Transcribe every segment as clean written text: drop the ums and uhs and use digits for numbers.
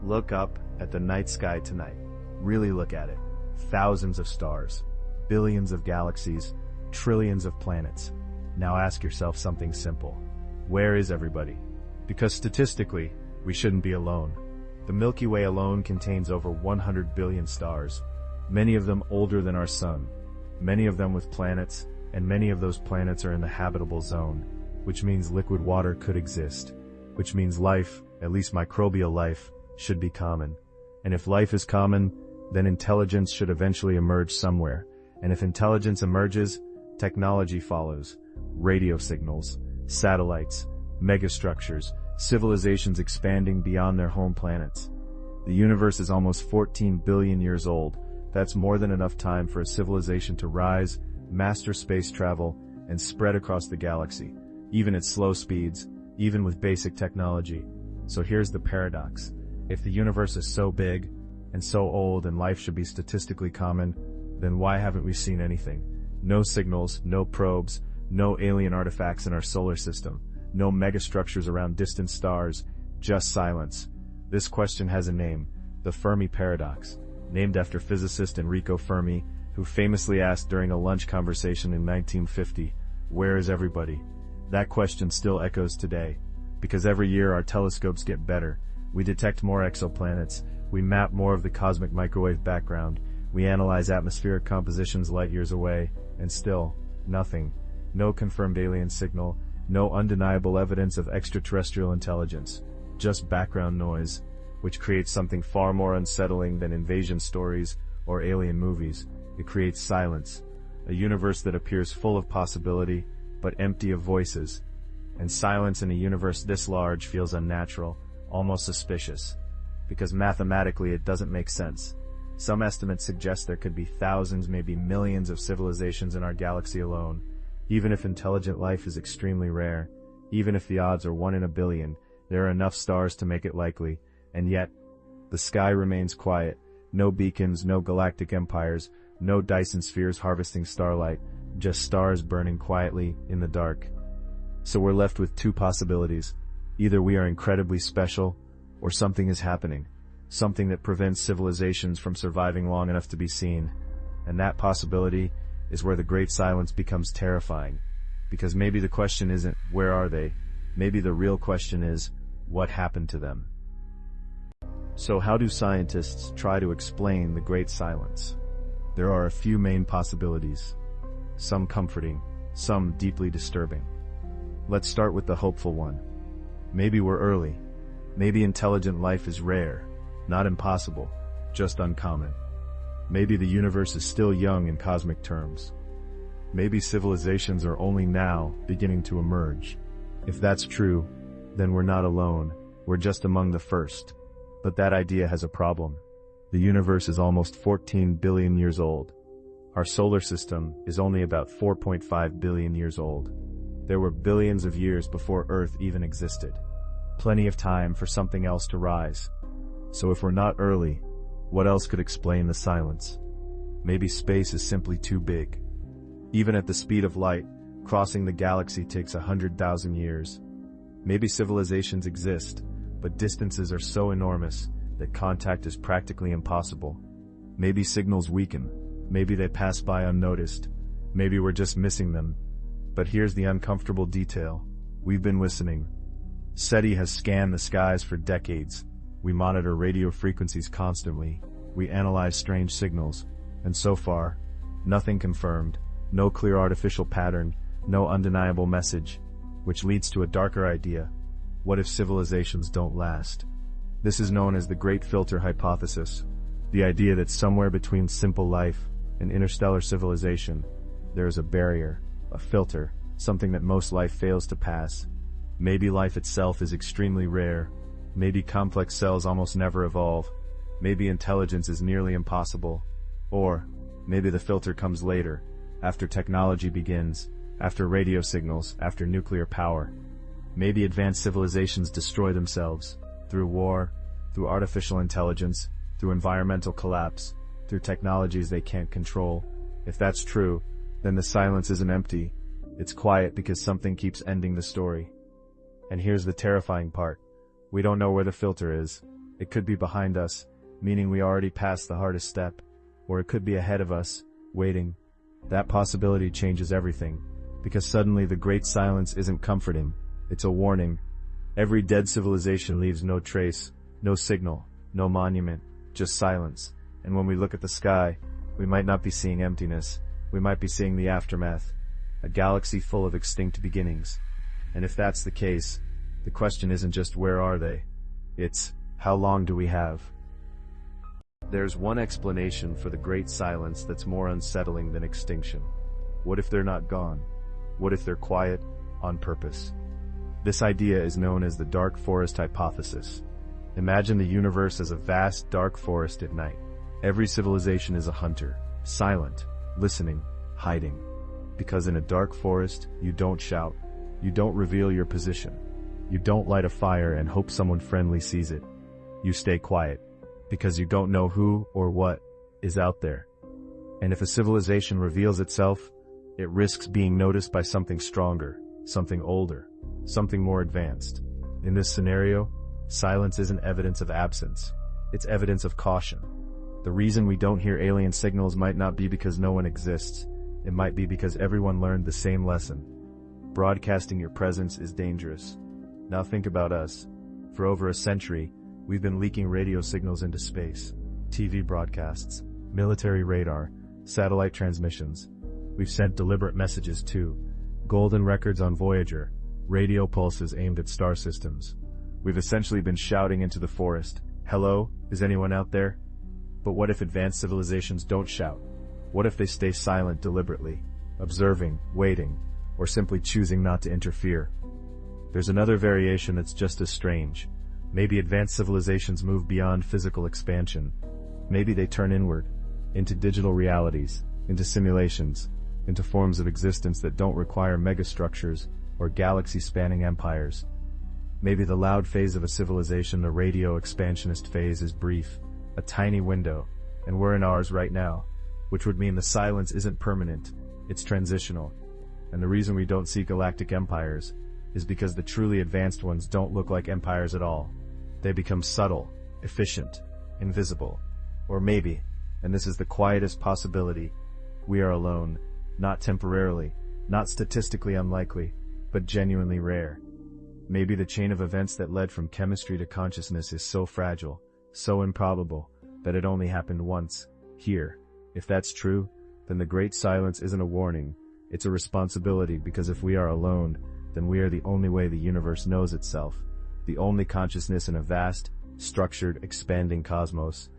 Look up at the night sky tonight. Really look at it. Thousands of stars, billions of galaxies, trillions of planets. Now ask yourself something simple. Where is everybody? Because statistically, we shouldn't be alone. The Milky Way alone contains over 100 billion stars, many of them older than our sun, many of them with planets, and many of those planets are in the habitable zone, which means liquid water could exist, which means life, at least microbial life, should be common. And if life is common, then intelligence should eventually emerge somewhere. And if intelligence emerges, technology follows. Radio signals, satellites, megastructures, civilizations expanding beyond their home planets. The universe is almost 14 billion years old. That's more than enough time for a civilization to rise, master space travel, and spread across the galaxy, even at slow speeds, even with basic technology. So here's the paradox. If the universe is so big and so old and life should be statistically common, then why haven't we seen anything? No signals, no probes, no alien artifacts in our solar system, no megastructures around distant stars, just silence. This question has a name, the Fermi Paradox, named after physicist Enrico Fermi, who famously asked during a lunch conversation in 1950, "Where is everybody?" That question still echoes today, because every year our telescopes get better. We detect more exoplanets, we map more of the cosmic microwave background, we analyze atmospheric compositions light years away, and still, nothing. No confirmed alien signal, no undeniable evidence of extraterrestrial intelligence, just background noise, which creates something far more unsettling than invasion stories or alien movies. It creates silence, a universe that appears full of possibility, but empty of voices. And silence in a universe this large feels unnatural, almost suspicious, because mathematically it doesn't make sense. Some estimates suggest there could be thousands, maybe millions of civilizations in our galaxy alone. Even if intelligent life is extremely rare, even if the odds are 1 in a billion, there are enough stars to make it likely, and yet, the sky remains quiet. No beacons, no galactic empires, no Dyson spheres harvesting starlight, just stars burning quietly in the dark. So we're left with two possibilities. Either we are incredibly special, or something is happening. Something that prevents civilizations from surviving long enough to be seen. And that possibility is where the great silence becomes terrifying. Because maybe the question isn't, where are they? Maybe the real question is, what happened to them? So how do scientists try to explain the great silence? There are a few main possibilities. Some comforting, some deeply disturbing. Let's start with the hopeful one. Maybe we're early. Maybe intelligent life is rare, not impossible, just uncommon. Maybe the universe is still young in cosmic terms. Maybe civilizations are only now beginning to emerge. If that's true, then we're not alone, we're just among the first. But that idea has a problem. The universe is almost 14 billion years old. Our solar system is only about 4.5 billion years old. There were billions of years before Earth even existed. Plenty of time for something else to rise. So if we're not early, what else could explain the silence? Maybe space is simply too big. Even at the speed of light, crossing the galaxy takes 100,000 years. Maybe civilizations exist, but distances are so enormous that contact is practically impossible. Maybe signals weaken. Maybe they pass by unnoticed. Maybe we're just missing them. But here's the uncomfortable detail. We've been listening. SETI has scanned the skies for decades. We monitor radio frequencies constantly. We analyze strange signals. And so far, nothing confirmed. No clear artificial pattern. No undeniable message. Which leads to a darker idea. What if civilizations don't last? This is known as the Great Filter Hypothesis. The idea that somewhere between simple life and interstellar civilization, there is a barrier, a filter, something that most life fails to pass. Maybe life itself is extremely rare. Maybe complex cells almost never evolve. Maybe intelligence is nearly impossible. Or, maybe the filter comes later, after technology begins, after radio signals, after nuclear power. Maybe advanced civilizations destroy themselves, through war, through artificial intelligence, through environmental collapse, through technologies they can't control. If that's true, then the silence isn't empty. It's quiet because something keeps ending the story. And here's the terrifying part. We don't know where the filter is. It could be behind us, meaning we already passed the hardest step, or it could be ahead of us, waiting. That possibility changes everything, because suddenly the great silence isn't comforting, it's a warning. Every dead civilization leaves no trace, no signal, no monument, just silence. And when we look at the sky, we might not be seeing emptiness, we might be seeing the aftermath, a galaxy full of extinct beginnings. And if that's the case, the question isn't just where are they, it's how long do we have? There's one explanation for the great silence that's more unsettling than extinction. What if they're not gone? What if they're quiet, on purpose? This idea is known as the dark forest hypothesis. Imagine the universe as a vast dark forest at night. Every civilization is a hunter, silent, listening, hiding. Because in a dark forest, you don't shout, you don't reveal your position, you don't light a fire and hope someone friendly sees it. You stay quiet, because you don't know who or what is out there. And if a civilization reveals itself, it risks being noticed by something stronger, something older, something more advanced. In this scenario, silence isn't evidence of absence, it's evidence of caution. The reason we don't hear alien signals might not be because no one exists, it might be because everyone learned the same lesson. Broadcasting your presence is dangerous. Now think about us. For over a century, we've been leaking radio signals into space, TV broadcasts, military radar, satellite transmissions. We've sent deliberate messages too, golden records on Voyager, radio pulses aimed at star systems. We've essentially been shouting into the forest, "Hello, is anyone out there?" But what if advanced civilizations don't shout? What if they stay silent deliberately, observing, waiting, or simply choosing not to interfere? There's another variation that's just as strange. Maybe advanced civilizations move beyond physical expansion. Maybe they turn inward, into digital realities, into simulations, into forms of existence that don't require megastructures or galaxy-spanning empires. Maybe the loud phase of a civilization, the radio expansionist phase, is brief, a tiny window, and we're in ours right now, which would mean the silence isn't permanent, it's transitional. And the reason we don't see galactic empires is because the truly advanced ones don't look like empires at all. They become subtle, efficient, invisible. Or maybe, and this is the quietest possibility, we are alone, not temporarily, not statistically unlikely, but genuinely rare. Maybe the chain of events that led from chemistry to consciousness is so fragile, so improbable, that it only happened once, here. If that's true, then the great silence isn't a warning, it's a responsibility, because if we are alone, then we are the only way the universe knows itself, the only consciousness in a vast, structured, expanding cosmos,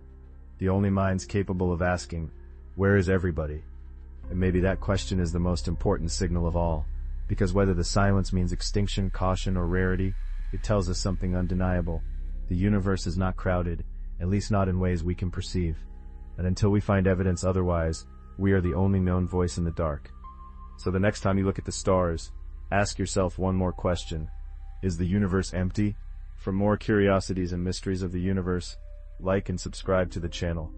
the only minds capable of asking, where is everybody? And maybe that question is the most important signal of all, because whether the silence means extinction, caution, or rarity, it tells us something undeniable. The universe is not crowded, at least not in ways we can perceive. And until we find evidence otherwise, we are the only known voice in the dark. So the next time you look at the stars, ask yourself one more question. Is the universe empty? For more curiosities and mysteries of the universe, like and subscribe to the channel.